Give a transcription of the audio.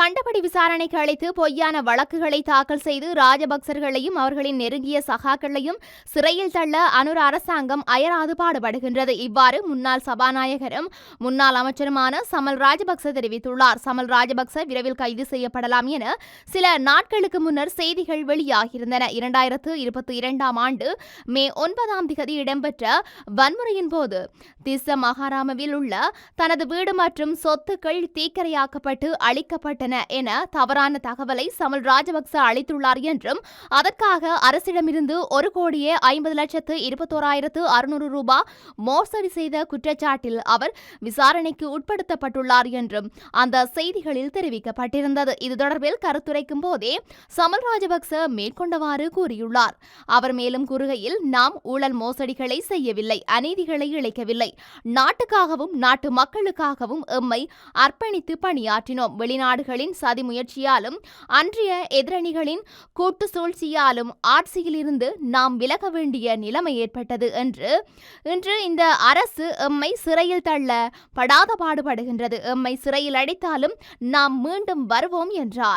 கண்டபடி விசாரணைக்கு அழைத்து பொய்யான வழக்குகளை தாக்கல் செய்து ராஜபக்சர்களையும் அவர்களின் நெருங்கிய சகாக்களையும் சிறையில் தள்ள அனுர அரசாங்கம் அயராது பாடுபடுகின்றது. இவ்வாறு முன்னாள் சபாநாயகரும் முன்னாள் அமைச்சருமான சமல் ராஜபக்ச தெரிவித்துள்ளார். சமல் ராஜபக்ச விரைவில் கைது செய்யப்படலாம் என சில நாட்களுக்கு முன்னர் செய்திகள் வெளியாகியிருந்தன. 2022ஆம் ஆண்டு மே 9 இடம்பெற்ற வன்முறையின் போது திஸ்ஸ மகாராமவில் உள்ள தனது வீடு மற்றும் சொத்துக்கள் தீக்கிரையாக்கப்பட்டு அளிக்கப்பட்டன என தவறான தகவலை சமல் ராஜபக்ச அளித்துள்ளார் என்றும் அதற்காக அரசிடமிருந்து 1,50,21,600 ரூபாய் மோசடி செய்த குற்றச்சாட்டில் அவர் விசாரணைக்கு உட்படுத்தப்பட்டுள்ளார் என்றும் அந்த செய்திகளில் தெரிவிக்கப்பட்டிருந்தது. இது தொடர்பில் கருத்துரைக்கும் போதே சமல் ராஜபக்ச மேற்கொண்டவாறு கூறியுள்ளார். அவர் மேலும் கூறுகையில், நாம் ஊழல் மோசடிகளை செய்யவில்லை, அநீதிகளை இழைக்கவில்லை. நாட்டுக்காகவும் நாட்டு மக்களுக்காகவும் எம்மை அர்ப்பணித்து பணியாற்றினோம். வெளிநாடுகளின் சதி முயற்சியாலும் அன்றைய எதிரணிகளின் கூட்டு சூழ்ச்சியாலும் ஆட்சியில் இருந்து நாம் விலக வேண்டிய நிலைமை ஏற்பட்டது என்று இன்று இந்த அரசு எம்மை சிறையில் தள்ள படாத பாடுபடுகின்றது. எம்மை சிறையில் அடைத்தாலும் நாம் மீண்டும் வருவோம் என்றார்.